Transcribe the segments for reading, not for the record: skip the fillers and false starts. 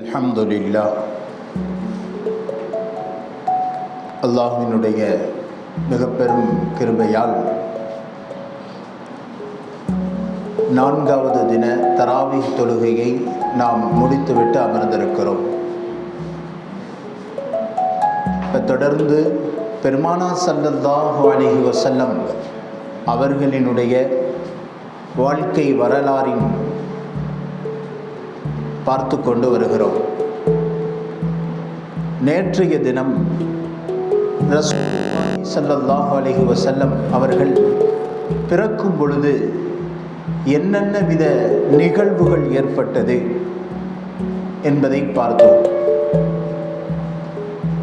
அல்ஹம்துலில்லாஹ். அல்லாஹ்வினுடைய மிக பெரும் கிருபையால் 4வது தின தராவீஹ் தொழுகையை நாம் முடித்துவிட்டு அமர்ந்திருக்கிறோம். தொடர்ந்து பெருமானார் ஸல்லல்லாஹு அலைஹி வஸல்லம் அவர்களினுடைய வாழ்க்கை வரலாறின் பார்த்து கொண்டு வருகிறோம். நேற்றைய தினம் ரசூலுல்லாஹி ஸல்லல்லாஹு அலைஹி வஸல்லம் அவர்கள் பிறக்கும் பொழுது என்னென்ன வித நிகழ்வுகள் ஏற்பட்டது என்பதை பார்த்தோம்.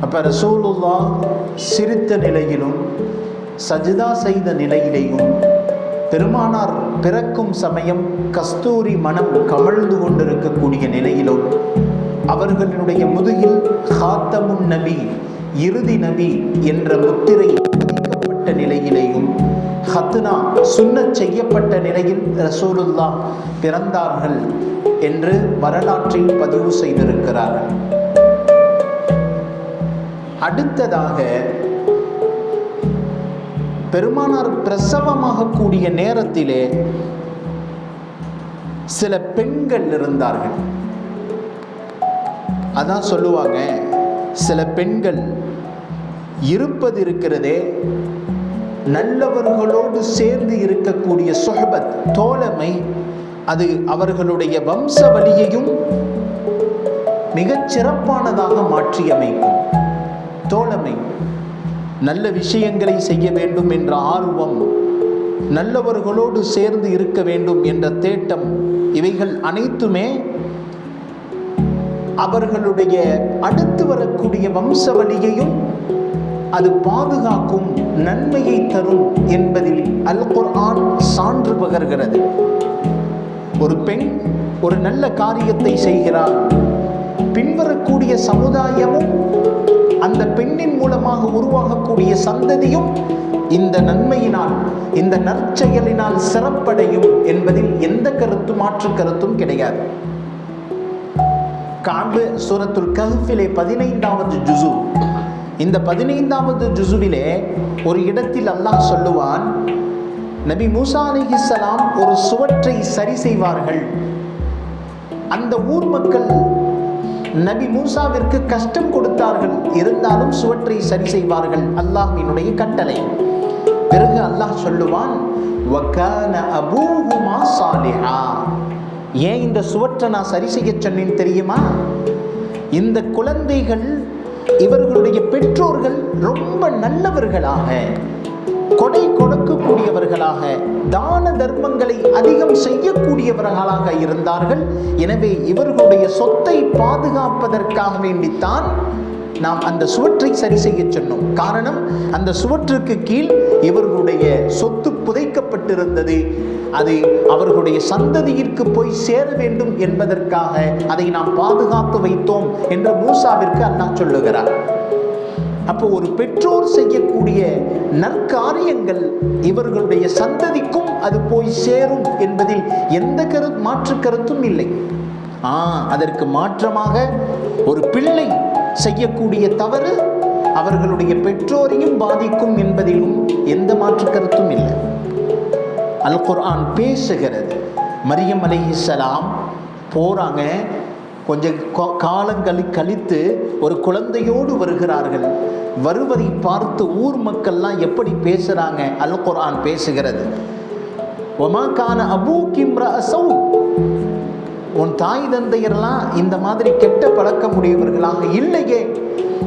அப்ப ரசூலுல்லாஹ் சிரித்த நிலையிலும் சஜ்தா செய்த நிலையிலேயும் பெருமானார் பிறக்கும் சமயம் கஸ்தூரி மனம் கமழ்ந்து கொண்டிருக்கக்கூடிய நிலையிலும் அவர்களுடைய முதுகில் ஹாத்தமுன் நபி, இறுதி நபி என்ற முத்திரை பதிக்கப்பட்ட நிலையிலேயும் ஹத்னா சுன்னத் செய்யப்பட்ட நிலையில் ரசூலுல்லாஹ் பிறந்தார்கள் என்று வரலாற்றில் பதிவு செய்திருக்கிறார்கள். அடுத்ததாக பெருமானார் பிரசவமாக கூடிய நேரத்திலே சில பெண்கள் இருந்தார்கள். அதான் சொல்லுவாங்க, சில பெண்கள் இருப்பது இருக்கிறதே, நல்லவர்களோடு சேர்ந்து இருக்கக்கூடிய சுஹபத், தோழமை, அது அவர்களுடைய வம்ச வழியையும் மிகச் சிறப்பானதாக மாற்றியமைக்கும். தோழமை, நல்ல விஷயங்களை செய்ய வேண்டும் என்ற ஆர்வம், நல்லவர்களோடு சேர்ந்து இருக்க வேண்டும் என்ற தேட்டம், இவைகள் அனைத்துமே அவர்களுடைய அடுத்து வரக்கூடிய வம்ச வழியையும் அது பாதுகாக்கும், நன்மையை தரும் என்பதில் அல் குர்ஆன் சான்று பகர்கிறது. ஒரு பெண் ஒரு நல்ல காரியத்தை செய்கிறார், பின்வரக்கூடிய சமுதாயமும் அந்த பெண்ணின் மூலமாக உருவாகக்கூடிய சந்ததியும் இந்த நன்மையினால், இந்த நற்செயலினால் சிறப்படையும் என்பதில் எந்த கருத்தும் மாற்று கருத்தும் கிடையாது. கஅப் சூரத்துல் கஹ்ஃபிலே 15வது ஜுஸு, இந்த 15வது ஜுஸுவிலே ஒரு இடத்தில் அல்லாஹ் சொல்லுவான், நபி மூசா அலைஹிஸ்ஸலாம் ஒரு சுவற்றை சரி செய்வார்கள். அந்த ஊர் மக்கள் நபி மூசாவிற்கு கஷ்டம் கொடுத்தார்கள், இருந்தாலும் சுவற்றை சரி செய்வார்கள், அல்லாஹ்வினுடைய கட்டளை. பிறகு அல்லாஹ் சொல்லுவான், வகான அபூஹுமா சாலிஹா. ஏன் இந்த சுவற்றை நான் சரி செய்ய சொன்னேன் தெரியுமா? இந்த குழந்தைகள், இவர்களுடைய பெற்றோர்கள் ரொம்ப நல்லவர்களாக, கொடை கொடுக்கக்கூடியவர்களாக, தான தர்மங்களை அதிகம் செய்யக்கூடியவர்களாக இருந்தார்கள். எனவே இவர்களுடைய சொத்தை பாதுகாப்பதற்காக வேண்டித்தான் நாம் அந்த சுவற்றை சரி செய்ய சொன்னோம். காரணம், அந்த சுவற்றுக்கு கீழ் இவர்களுடைய சொத்து புதைக்கப்பட்டிருந்தது. அது அவர்களுடைய சந்ததியிற்கு போய் சேர வேண்டும் என்பதற்காக அதை நாம் பாதுகாத்து வைத்தோம் என்று மூசாவிற்கு அல்லாஹ் சொல்லுகிறார். அப்போ ஒரு பெற்றோர் செய்யக்கூடிய நற்காரியங்கள் இவர்களுடைய சந்ததிக்கும் அது போய் சேரும் என்பதில் எந்த மாற்று கருத்தும் இல்லை. அதற்கு மாற்றமாக ஒரு பிள்ளை செய்யக்கூடிய தவறு அவர்களுடைய பெற்றோரையும் பாதிக்கும் என்பதிலும் எந்த மாற்று கருத்தும் இல்லை. அல் குர்ஆன் பேசுகிறது. மரியம் அலைஹிஸ்ஸலாம் போறாங்க, கொஞ்சம் காலங்களை கழித்து ஒரு குழந்தையோடு வருகிறார்கள். வருவதை பார்த்து ஊர் மக்கள்லாம் எப்படி பேசுறாங்க? அல் குர்ஆன் பேசுகிறது, வமா கான அபூகி இம்ரஅ ஸௌ. உன் தாய் தந்தையரெல்லாம் இந்த மாதிரி கெட்ட பழக்கமுடையவர்களாக இல்லையே.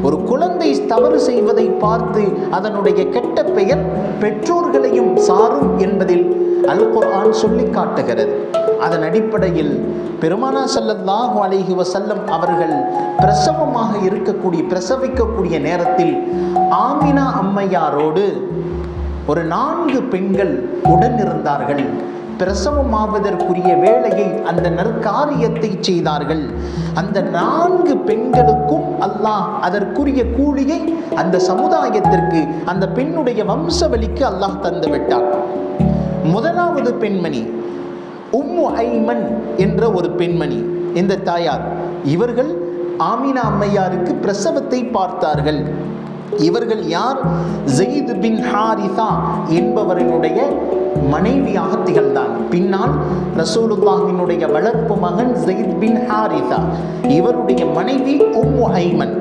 ஒரு குழந்தை தவறு செய்வதை பார்த்து அதனுடைய கெட்ட பெயர் பெற்றோர்களையும் சாரும் என்பதில் அல் குர்ஆன் சொல்லி காட்டுகிறது. அதன் அடிப்படையில் பெருமானார் ஸல்லல்லாஹு அலைஹி வஸல்லம் அவர்கள் பிரசவிக்கக்கூடிய நேரத்தில் ஆமினா அம்மையாரோடு ஒரு 4 பெண்கள் உடன் இருந்தார்கள். பிரசவமாவதற்குரிய வேலையை, அந்த நற்காரியத்தை செய்தார்கள். அந்த 4 பெண்களுக்கும் அல்லாஹ் அதற்குரிய கூலியை அந்த சமுதாயத்திற்கு, அந்த பெண்ணுடைய வம்சவழிக்கு அல்லாஹ் தந்து விட்டார். முதலாவது பெண்மணி உம்மு ஐமன் என்ற ஒரு பெண்மணி. இந்த தாயார் இவர்கள் ஆமினா அம்மையாருக்கு பிரசவத்தை பார்த்தார்கள். இவர்கள் யார்? ஸெயித் பின் ஹாரிஸா என்பவரினுடைய மனைவியாக திகழ்ந்தார். பின்னால் ரசூலுல்லாஹினுடைய வளர்ப்பு மகன் ஸெயித் பின் ஹாரிஸா, இவருடைய மனைவி உம்மு ஐமன்.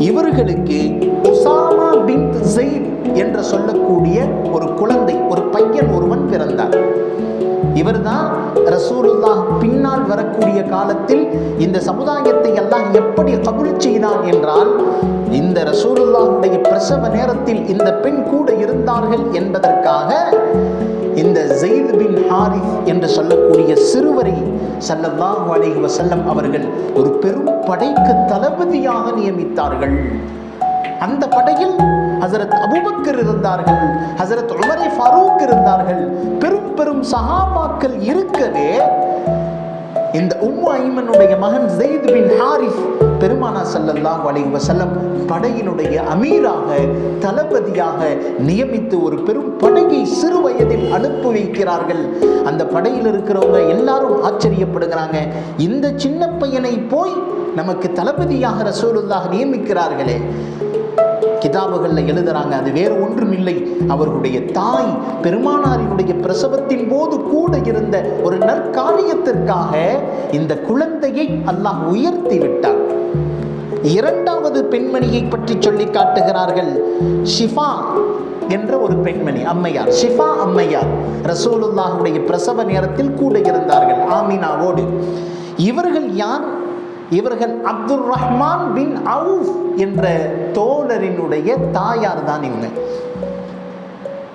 இவர்களுக்கு உசாமா பின் ஸெயித் என்று சொல்லக்கூடிய ஒரு குழந்தை, ஒரு பையன் ஒருவன் பிறந்தார். இவர்தான் ரசூலுல்லாஹ் பின்னால் வரக்கூடிய காலத்தில் இந்த சமுதாயத்தை எல்லாம் எப்படி கபூல் செய்தான் என்றால், இந்த ரசூலுல்லாஹுடைய பிரசவ நேரத்தில் இந்த பெண் கூட இருந்தார்கள் என்பதற்காக இந்த ஸெயித் பின் ஹாரிஸ் என்று சொல்லக்கூடிய சிறுவரை ஸல்லல்லாஹு அலைஹி வஸல்லம் அவர்கள் ஒரு பெரும் படைக்கு தளபதியாக நியமித்தார்கள். அந்த படையில் ஹஸரத் அபூபக்கர் இருந்தார்கள், ஹஸரத் உமர் ஃபாரூக் இருந்தார்கள், பெரும் பெரும் சஹாபாக்கள் இருக்கவே இந்த உம்மு ஐமனுடைய மகன் ஸெயித் பின் ஹாரிஸ் பெருமானார் ஸல்லல்லாஹு அலைஹி வஸல்லம் படையினுடைய அமீராக, தளபதியாக நியமித்து ஒரு பெரும் படையை சிறு வயதில் அனுப்பி வைக்கிறார்கள். அந்த படையில் இருக்கிறவங்க எல்லாரும் ஆச்சரியப்படுகிறாங்க, இந்த சின்ன பையனை போய் நமக்கு தளபதியாக ரசூலுல்லாஹ் நியமிக்கிறார்களே. கிதாபுகளில் எழுதுறாங்க, அது வேறு ஒன்றும் இல்லை, அவர்களுடைய தாய் பெருமானாரினுடைய பிரசவத்தின் போது கூட இருந்த ஒரு நற்காரியத்திற்காக இந்த குழந்தையை அல்லாஹ் உயர்த்தி விட்டார். இரண்டாவது பெண்மணியை பற்றி சொல்லி காட்டுகிறார்கள். ஷிஃபா என்ற ஒரு பெண்மணி, அம்மையார், ஷிஃபா அம்மையார் ரசூலுல்லாஹுடைய பிரசவ நேரத்தில் கூட இருந்தார்கள் ஆமினாவோடு. இவர்கள் யார்? இவர்கள் அப்துர் ரஹ்மான் பின் அவுஃப் என்ற தோழரினுடைய தாயார் தான் இவங்க.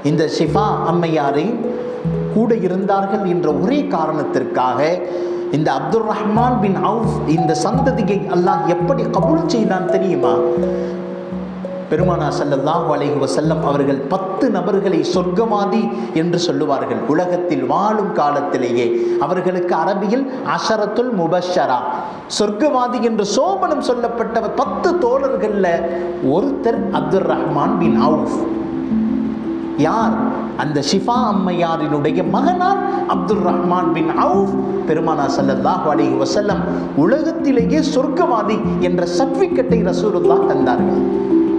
இந்த ஷிஃபா அம்மையாரை கூட இருந்தார்கள் என்ற ஒரே காரணத்திற்காக இந்த அப்துர் ரஹ்மான் பின் அவுஃப் இந்த சந்ததியை அல்லாஹ் எப்படி கபூல் செய்தான் தெரியுமா? பெருமானார் ஸல்லல்லாஹு அலைஹி வஸல்லம் அவர்கள் 10 நபர்களை சொர்க்கவாதி என்று சொல்லுவார்கள். உலகத்தில் வாழும் காலத்திலேயே அவர்களுக்கு அரபியில் அஷரத்துல் முபஷரா, சொர்க்கவாதி என்று சோபனம் சொல்லப்பட்டவர் 10 தோழர்கள்ல ஒருத்தர் அப்துர் ரஹ்மான் பின் அவுஃப். யார்? அந்த ஷிஃபா அம்மையாரினுடைய மகனார் அப்துர் ரஹ்மான் பின் அவுஃப். பெருமானார் ஸல்லல்லாஹு அலைஹி வஸல்லம் உலகத்திலேயே சொர்க்கவாதி என்ற சர்டிஃபிகேட்டை ரசூலுல்லாஹ் தந்தார்கள்.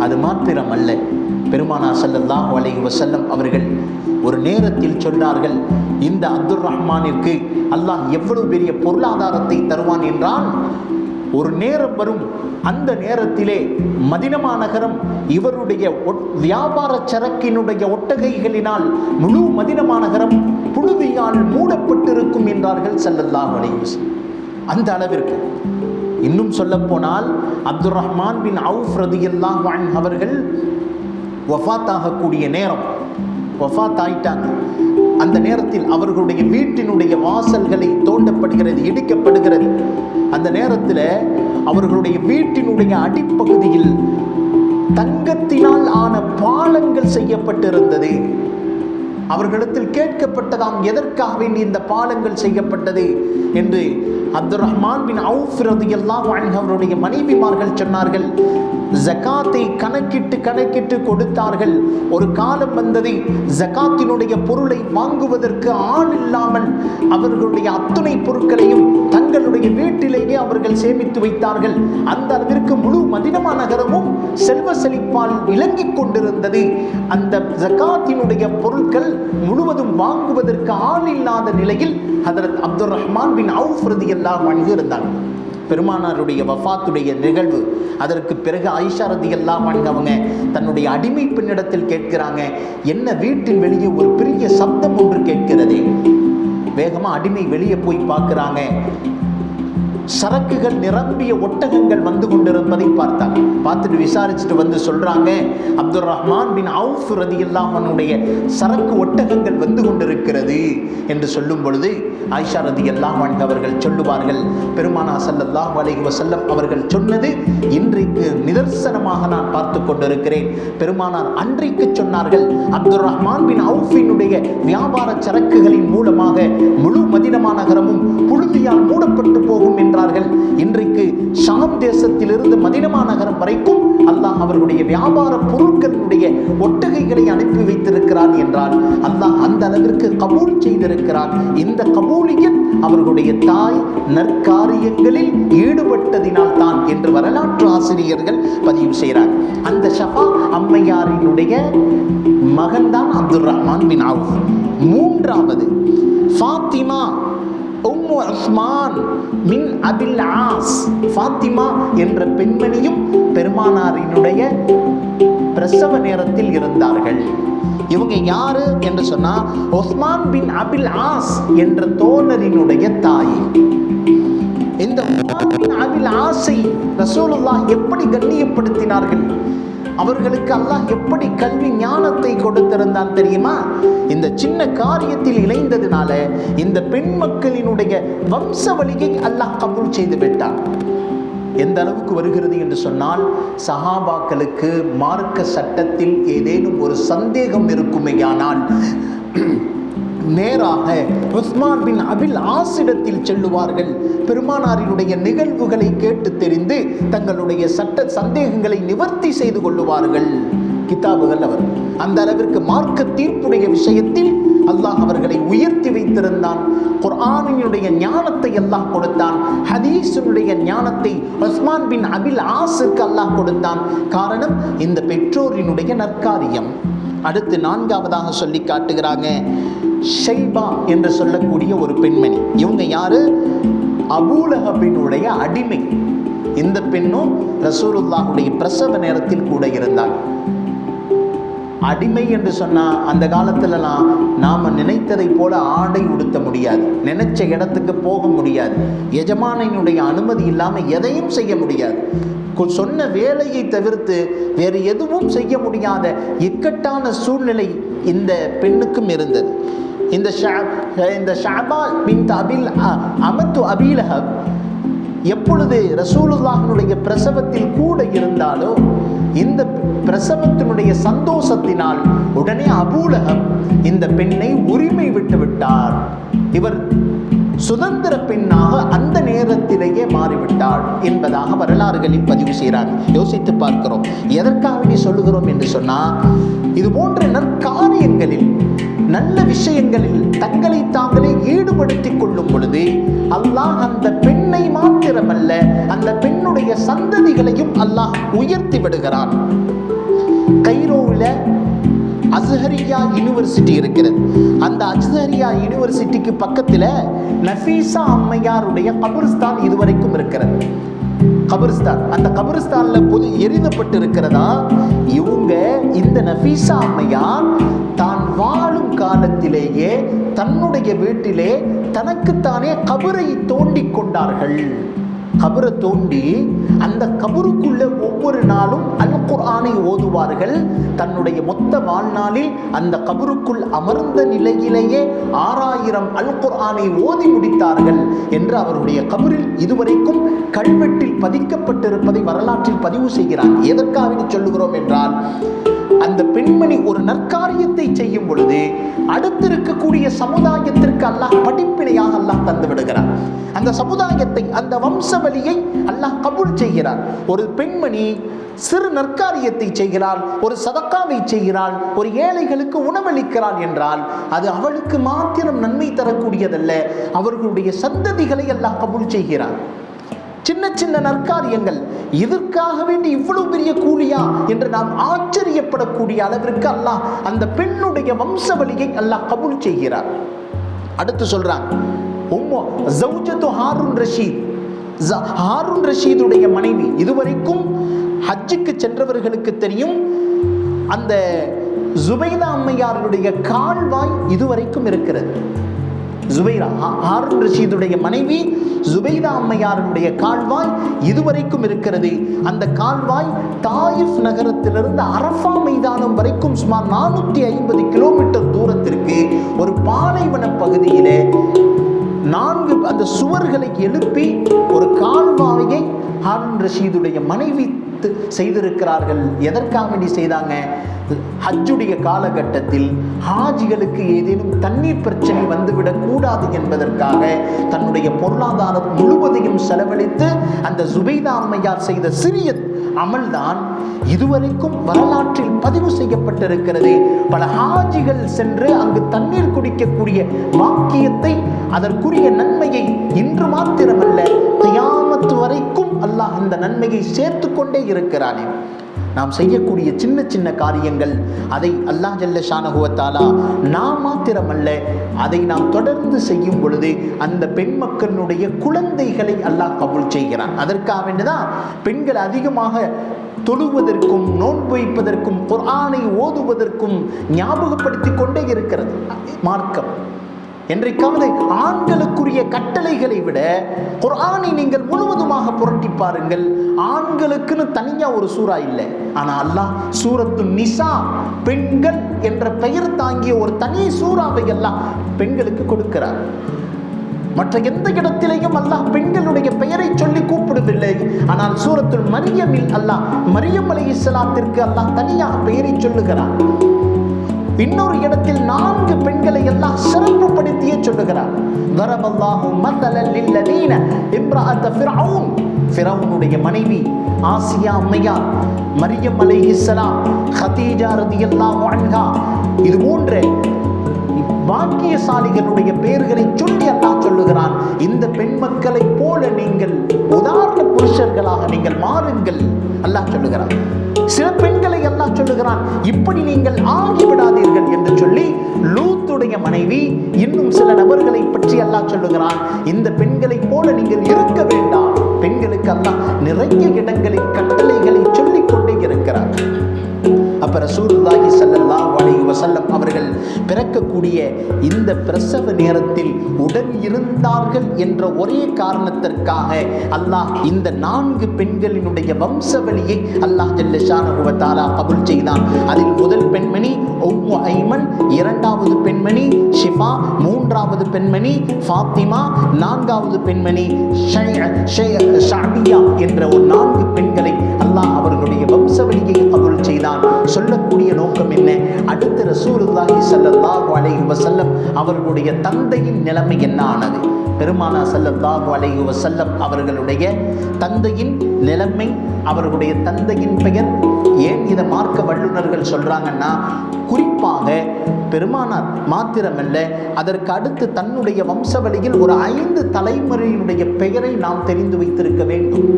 அது மாத்திரமல்ல, பெருமானார் ஸல்லல்லாஹு அலைஹி வஸல்லம் அவர்கள் ஒரு நேரத்தில் சொன்னார்கள், இந்த அப்துர் ரஹ்மானிற்கு அல்லாஹ் எவ்வளவு பெரிய பொருளாதாரத்தை தருவான் என்றால், ஒரு நேரம் வரும், அந்த நேரத்திலே மதீனா நகரம் இவருடைய வியாபார சரக்கினுடைய ஒட்டகைகளினால் முழு மதீனா நகரம் புழுதியால் மூடப்பட்டிருக்கும் என்றார்கள் ஸல்லல்லாஹு அலைஹி வஸல்லம். அந்த அளவிற்கு. இன்னும் சொல்ல போனால் அப்துர் ரஹ்மான் பின் அவுஃப் ரலியல்லாஹு அன்ஹு அவர்கள் வஃபாத் ஆகக்கூடிய நேரம், வஃபாத் ஆயிட்டாங்க. அந்த நேரத்தில் அவர்களுடைய வீட்டினுடைய வாசல்களை தோண்டப்படுகிறது, இடிக்கப்படுகிறது. அந்த நேரத்தில் அவர்களுடைய வீட்டினுடைய அடிப்பகுதியில் தங்கத்தினால் ஆன பாலங்கள் செய்யப்பட்டிருந்தது. அவர்களிடத்தில் கேட்கப்பட்டதாம், எதற்காக வேண்டி இந்த பாலங்கள் செய்யப்பட்டது என்று. அப்துர் ரஹ்மான் பின் அவுஃப் ரலியல்லாஹு அன்ஹு அவருடைய மனைவிமார்கள் சொன்னார்கள், ஜகாத்தை கணக்கிட்டு கொடுத்தார்கள். ஒரு காலம் வந்தது, ஜகாத்தினுடைய பொருளை வாங்குவதற்கு ஆள் இல்லாமல் அவர்களுடைய அத்துணை பொருட்களையும் தங்களுடைய வீட்டிலேயே அவர்கள் சேமித்து வைத்தார்கள். அந்த அளவிற்கு முழு மதீனா நகரமும் செல்வ செழிப்பால் விளங்கிக் கொண்டிருந்தது. அந்த ஜகாத்தினுடைய பொருட்கள் முழுவதும் வாங்குவதற்கு ஆள் இல்லாத நிலையில் ஹதரத் அப்துர் ரஹ்மான் பின் அவுஃப் ரலியல்லாஹு அன்ஹு இருந்தாங்க. பெருமானாருடைய வஃபாத்துடைய நிகழ்வு. அதற்கு பிறகு ஆயிஷா ரலியல்லாஹு அன்ஹா அவங்க தன்னுடைய அடிமை பெண்ணிடத்தில் கேட்கிறாங்க, என்ன வீட்டின் வெளியே ஒரு பெரிய சப்தம் ஒன்று கேட்கிறது. வேகமாக அடிமை வெளியே போய் பார்க்குறாங்க, சரக்குகள் நிரம்பிய ஒட்டகங்கள் வந்து கொண்டிருப்பதை பார்த்தாங்க. பார்த்துட்டு விசாரிச்சுட்டு வந்து சொல்றாங்க, அப்துர் ரஹ்மான் பின் அவுஃப் ரலியல்லாஹு அன்ஹுடைய சரக்கு ஒட்டகங்கள் வந்து கொண்டிருக்கிறது என்று சொல்லும் பொழுது ஆயிஷா ரலியல்லாஹு அன்ஹா அவர்கள் சொல்லுவார்கள், பெருமானார் ஸல்லல்லாஹு அலைஹி வஸல்லம் அவர்கள் சொன்னது இன்றைக்கு நிதர்சனமாக நான் பார்த்து கொண்டிருக்கிறேன். பெருமானார் அன்றைக்கு சொன்னார்கள், அப்துர் ரஹ்மான் பின் அவுஃபினுடைய வியாபார சரக்குகளின் மூலமாக முழு மதீனா நகரமும் புழுதியால் மூடப்பட்டு போகும் என்றார்கள். இன்றைக்கு ஷாம் தேசத்திலிருந்து மதீனா நகரம் வரைக்கும் அல்லாஹ் அவர்களுடைய வியாபார பொருட்களுடைய ஒட்டகைகளை அனுப்பி வைத்திருக்கிறான் என்றால் அல்லாஹ் அந்த அளவிற்கு கபூல் செய்திருக்கிறான். இந்த கபூலியத் அவர்களுடைய தாய் நற்காரியங்களில் ஈடுபட்டதினால் தான் என்று வரலாற்று ஆசிரியர்கள் பதிவு செய்கிறார். அந்த ஷஃபா அம்மையாரினுடைய மகன்தான் அப்துல் ரஹ்மான் பின் அவுஃப். மூன்றாவது ஃபாத்திமா உம்மு உஸ்மான் மின் அபில் ஆஸ். ஃபாத்திமா என்ற பெண்மணியும் பெருமானாரினுடைய பிரசவ நேரத்தில் இருந்தார்கள். இவங்க யாரு என்று சொன்னா உஸ்மான் பின் அபில் ஆஸ் என்ற தோழரினுடைய தாய். இந்த உஸ்மான் பின் அபில் ஆஸை ரசூலுல்லாஹ் எப்படி கண்ணியப்படுத்தினார்கள், அவர்களுக்கு அல்லாஹ் எப்படி கல்வி ஞானத்தை கொடுத்திருந்தான் தெரியுமா? இந்த சின்ன காரியத்தில் இணைந்ததுனால இந்த பெண் மக்களினுடைய வம்சவழியை அல்லாஹ் கபூல் செய்து விட்டான். எந்த அளவுக்கு வருகிறது என்று சொன்னால், சஹாபாக்களுக்கு மார்க்க சட்டத்தில் ஏதேனும் ஒரு சந்தேகம் இருக்குமேயானால் நேராக உஸ்மான் பின் அபில் ஆஸிடத்தில் செல்லுவார்கள். பெருமானாரினுடைய நிகழ்வுகளை கேட்டு தெரிந்து தங்களுடைய சட்ட சந்தேகங்களை நிவர்த்தி செய்து கொள்ளுவார்கள். கிதாபுகள் அவர் அந்த அளவிற்கு மார்க்க தீர்ப்புடைய விஷயத்தில் அல்லாஹ் அவர்களை உயர்த்தி வைத்திருந்தான். குர்ஆனினுடைய ஞானத்தை அல்லாஹ் கொடுத்தான். ஹதீஸினுடைய ஞானத்தை உஸ்மான் பின் அபில் ஆஸுக்கு அல்லாஹ் கொடுத்தான். காரணம் இந்த பெற்றோரினுடைய நற்காரியம். அடுத்து நான்காவதாக சொல்லி காட்டுகிறாங்க ஷைபா என்று சொல்லக்கூடிய ஒரு பெண்மணி. இவங்க யாரு? அபூலஹபினுடைய அடிமை. இந்த பெண்ணும் ரசூலுல்லாஹுடைய பிரசவ நேரத்தில் கூட இருந்தார். அடிமை என்று சொன்னா அந்த காலத்துலலாம் நாம நினைத்ததை போல ஆடை உடுத்த முடியாது, நினைச்ச இடத்துக்கு போக முடியாது, எஜமானினுடைய அனுமதி இல்லாம எதையும் செய்ய முடியாது. சொன்ன வேலையை தவிர்த்து வேறு எதுவும் செய்ய முடியாத இக்கட்டான சூழ்நிலை இந்த பெண்ணுக்கும் இருந்தது. இந்த ஷஅபா பின்த் அபில் அமத்து அபீலஹப் எப்பொழுது ரசூலுல்லாஹினுடைய பிரசவத்தில் கூட இருந்தாலோ இந்த பிரசவத்தினுடைய சந்தோஷத்தினால் உடனே அபூலஹப் இந்த பெண்ணை உரிமை விட்டு விட்டார். இவர் சுதந்திர பெண்ணாக அந்த நேரத்திலேயே மாறிவிட்டாள் என்பதாக வரலாறுகளில் பதிவு செய்கிறார். யோசித்து பார்க்கிறோம். எதற்காக சொல்லுகிறோம் என்று சொன்னா, இது போன்ற நற்காரியங்களில் நல்ல விஷயங்களில் தங்களை தாங்களே ஈடுபடுத்திக் கொள்ளும் பொழுது அல்லாஹ் அந்த பெண்ணை மாத்திரமல்ல அந்த பெண்ணுடைய சந்ததிகளையும் அல்லாஹ் உயர்த்தி விடுகிறான். கைரோவில் அஸ்ஹரியா யூனிவர்சிட்டி இருக்கிறது. அந்த அஸ்ஹரியா யூனிவர்சிட்டிக்கு பக்கத்தில் நஃபீசா அம்மையாருடைய கபர்ஸ்தான் இதுவரைக்கும் இருக்கிறது. கபர்ஸ்தான், அந்த கபர்ஸ்தான்ல பொது எரிதப்பட்டு இருக்கிறதா. இவங்க இந்த நஃபீசா அம்மையார் தான் வாழும் காலத்திலேயே தன்னுடைய வீட்டிலே தனக்குத்தானே கபரை தோண்டி கொண்டார்கள். கபரை தோண்டி அந்த கபருக்குள்ள ஒவ்வொரு நாளும் அல் குர்ஆனை ஓதுவார்கள். தன்னுடைய மொத்த வாழ்நாளில் அந்த கபருக்குள் அமர்ந்த நிலையிலேயே 6000 அல் குர்ஆனை ஓதி முடித்தார்கள் என்று அவருடைய கபரில் இதுவரைக்கும் கல்வெட்டில் பதிக்கப்பட்டிருப்பதை வரலாற்றில் பதிவு செய்கிறார். எதற்காக சொல்லுகிறோம் என்றால், அந்த பெண்மணி ஒரு நற்காரியத்தை செய்யும் பொழுது அடுத்திருக்கக்கூடிய சமுதாயத்திற்கு அல்லாஹ் படிப்பினையாக அல்லாஹ் தந்து விடுகிறார். அந்த சமுதாயத்தை, அந்த வம்சவழியை அல்லாஹ் கபூல் செய்கிறார். ஒரு பெண்மணி சிறு நற்காரியத்தை செய்கிறாள், ஒரு சதக்காவை செய்கிறாள், ஒரு ஏழைகளுக்கு உணவளிக்கிறாள் என்றால் அது அவளுக்கு மாத்திரம் நன்மை தரக்கூடியதல்ல, அவர்களுடைய சந்ததிகளை அல்லாஹ் கபூல் செய்கிறார். சின்ன சின்ன நற்காரியங்கள், இதற்காக வேண்டி இவ்வளவு பெரிய கூலியா என்று நாம் ஆச்சரியப்படக்கூடிய அளவிற்கு அல்லாஹ் அந்த பெண்ணுடைய வம்சவழியை அல்லாஹ் கபூல் செய்கிறார். அடுத்து சொல்றான், ஹாரூன் ரஷீத், ஹாரூன் ரஷீதுடைய மனைவி. இதுவரைக்கும் ஹஜ்ஜுக்கு சென்றவர்களுக்கு தெரியும், அந்த ஜுபைதா அம்மையாருடைய கால்வாய் இதுவரைக்கும் இருக்கிறது. ஜுபைரா, ஹாரூன் ரஷீதுடைய மனைவி ஜுபைதா அம்மையாருடைய கால்வாய் இதுவரைக்கும் இருக்கிறது. அந்த கால்வாய் தாயிஃப் நகரத்திலிருந்து அரஃபா மைதானம் வரைக்கும் சுமார் 450 கிலோமீட்டர் தூரத்திற்கு ஒரு பாலைவன பகுதியிலே 4 அந்த சுவர்களை எழுப்பி ஒரு கால்வாயை ஹாரூன் ரஷீதுடைய மனைவி செய்திருக்கிறார்கள். எதற்காக வேண்டி செய்தாங்க? ஹஜ்ஜுடைய காலகட்டத்தில் ஹாஜிகளுக்கு ஏதேனும் தண்ணீர் பிரச்சனை வந்துவிடக் கூடாது என்பதற்காக தன்னுடைய பொருளாதாரம் முழுவதையும் செலவழித்து அந்த ஜுபைதா அம்மையார் செய்த சிறிய அமல்தான் இதுவரைக்கும் வரலாற்றில் பதிவு செய்யப்பட்டிருக்கிறது. பல ஹாஜிகள் சென்று அங்கு தண்ணீர் குடிக்கக்கூடிய வாக்கியத்தை, அதற்குரிய நன்மையை இன்று மாத்திரமல்ல கியாமத் வரைக்கும் அல்லாஹ் அந்த நன்மையை சேர்த்து கொண்டே இருக்கிறானே. நாம் செய்யக்கூடிய சின்ன சின்ன காரியங்கள், அதை அல்லாஹ் ஜல்ல ஷானஹு வ தஆலா நாம் மாத்திரமல்ல, அதை நாம் தொடர்ந்து செய்யும் பொழுது அந்த பெண் மக்களுடைய குழந்தைகளை அல்லாஹ் கபூல் செய்கிறான். அதற்காக வேண்டிதான் பெண்கள் அதிகமாக தொழுவதற்கும் நோன்பு வைப்பதற்கும் குர்ஆனை ஓதுவதற்கும் ஞாபகப்படுத்திக் கொண்டே இருக்கிறது மார்க்கம். என்றைக்காவது ஆண்களுக்குரிய கட்டளைகளை விட குர்ஆனை நீங்கள் முழுவதுமாக புரட்டி பாருங்கள். ஆண்களுக்குன்னு தனியா ஒரு சூரா இல்லை, ஆனா அல்லாஹ் சூரத்து நிசா, பெண்கள் என்ற பெயர் தாங்கிய ஒரு தனி சூறாவை எல்லாம் பெண்களுக்கு கொடுக்கிறார். மற்ற எந்த இடத்திலேயும் அல்லாஹ் பெண்களுடைய பெயரை சொல்லி கூப்பிடுவதில்லை. ஆனால் சூரத்துல் மரியமில் அல்லாஹ் மரியம் அலைஹிஸ்ஸலாத்திற்கு அல்லாஹ் தனியாக பெயரை சொல்லுகிறார். இன்னொரு இடத்தில் 4 பெண்களை எல்லாம் சிறப்புப்படுத்தியே சொல்லுகிறார். தரபல்லாஹு மஸலல் லில்லதீன இம்ரஅத ஃபிர்அவுன், ஃபிரௌனுடைய மனைவி ஆசியா அம்மையார், மரியம் அலைஹிஸ்ஸலாம், ஹதீஜா ரலியல்லாஹு அன்ஹா, இது போன்ற பாக்கியசாலிகளுடைய பெயர்களை சொல்லி அல்லாஹ் சொல்லுகிறான். இந்த பெண் மக்களை போல நீங்கள் உதாரண புருஷர்களாக நீங்கள் மாறுங்கள் அல்லாஹ் சொல்லுகிறான். சில பெண்களை அல்லாஹ் சொல்லுகிறான், இப்படி நீங்கள் ஆகிவிடாதீர்கள் என்று சொல்லி லூத்துடைய மனைவி, இன்னும் சில நபர்களை பற்றி அல்லாஹ் சொல்லுகிறான், இந்த பெண்களை போல நீங்கள் இருக்க வேண்டாம். பெண்களுக்கு அல்லாஹ் நிறைய இடங்களில் கட்டளைகளை சொல்லிக் கொண்டே இருக்கிறார். அப்ப ரசூலுல்லாஹி ஸல்லல்லாஹு அலைஹி வஸல்லம் அவர்கள் பிறக்கக்கூடிய இந்த பிரசவ நேரத்தில் உடன் இருந்தார்கள் என்ற ஒரே காரணத்திற்காக அல்லாஹ் இந்த 4 பெண்களினுடைய வம்சவழியை அல்லாஹ் ஜல்ல ஷானஹு வ தஆலா கபூல் செய்தான். அதில் முதல் பெண்மணி உம்மு ஐமன், இரண்டாவது பெண்மணி ஷிஃபா, மூன்றாவது பெண்மணி ஃபாத்திமா, நான்காவது பெண்மணி ஷஅபியா என்ற ஒரு 4 பெண்களை அல்லாஹ் அவர்களுடைய வம்சவழியை கபூல் செய்தான். சொல்லக்கூடிய நோக்கம் என்ன? அடுத்து ரசூலுல்லாஹி ஸல்லல்லாஹு அலைஹி வஸல்லம் அவர்களுடைய தந்தையின் நிலைமை என்ன ஆனது? பெருமானார் ஸல்லல்லாஹு அலைஹி வஸல்லம் அவர்களுடைய தந்தையின் நிலைமை, அவர்களுடைய தந்தையின் பெயர். ஏன் இதை மார்க்க வல்லுநர்கள் சொல்றாங்கன்னா, குறிப்பாக பெருமானார் மாத்திரமல்ல, அதற்கு அடுத்து தன்னுடைய வம்சவழியில் ஒரு 5 தலைமுறையினுடைய பெயரை நாம் தெரிந்து வைத்திருக்க வேண்டும்.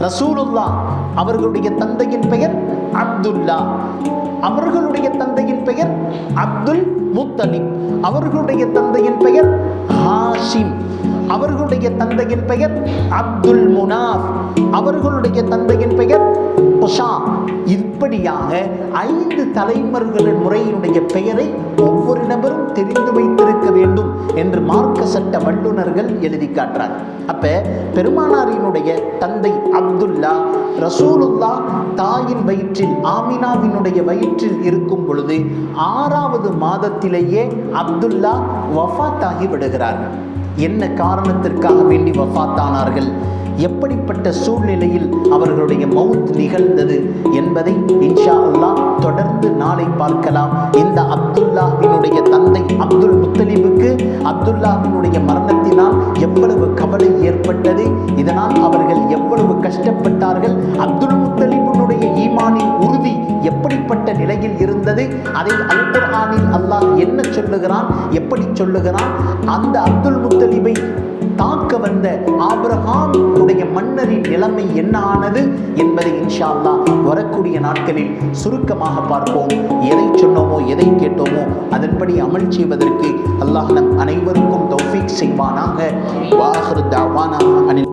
ரசூலுல்லாஹ் அவர்களுடைய தந்தையின் பெயர் அப்துல்லா, அவர்களுடைய தந்தையின் பெயர் அப்துல் முத்தலிப், அவர்களுடைய தந்தையின் பெயர் ஹாஷிம், அவர்களுடைய தந்தையின் பெயர் அப்துல் முனாஃப், அவர்களுடைய தந்தையின் பெயர் உஷா. இப்படியாக 5 தலைமுறைகளின் முறையினுடைய பெயரை ஒவ்வொரு நபரும் தெரிந்து வைத்திருக்க வேண்டும் என்று மார்க்க சட்ட வல்லுநர்கள் எழுதி காட்டுறாங்க. அப்ப பெருமானாரினுடைய தந்தை அப்துல்லா, ரசூலுல்லா தாயின் வயிற்றில், ஆமினாவினுடைய வயிற்றில் இருக்கும் பொழுது 6வது மாதத்திலேயே அப்துல்லா வஃபாத் ஆகி விடுகிறார்கள். என்ன காரணத்திற்காக வேண்டி வஃபாத்தானார்கள், எப்படிப்பட்ட சூழ்நிலையில் அவர்களுடைய மவுத் நிகழ்ந்தது என்பதை இன்ஷா அல்லாஹ் தொடர்ந்து நாளை பார்க்கலாம். இந்த அப்துல்லாஹ்வினுடைய தந்தை அப்துல் முத்தலிபுக்கு அப்துல்லாஹ்வினுடைய மரணத்தினால் எவ்வளவு கவலை ஏற்பட்டது, இதனால் அவர்கள் எவ்வளவு கஷ்டப்பட்டார்கள், அப்துல் முத்தலிபுடைய ஈமானின் உறுதி எப்படிப்பட்ட நிலையில் இருந்தது, அதை அல் குர்ஆனில் அல்லாஹ் என்ன சொல்லுகிறான், எப்படி சொல்லுகிறான், அந்த அப்துல் முத்தலிபை தாக்க வந்த ஆபிரகாம் உடைய மன்னரின் நிலைமை என்ன ஆனது என்பதை இன்ஷா அல்லாஹ் வரக்கூடிய நாட்களில் சுருக்கமாக பார்ப்போம். எதை சொன்னோமோ எதை கேட்டோமோ அதன்படி அமல் செய்வதற்கு அல்லாஹ் நம் அனைவருக்கும் தௌஃபீக் செய்வானாக. வாஹிரு தஅவானா அனில்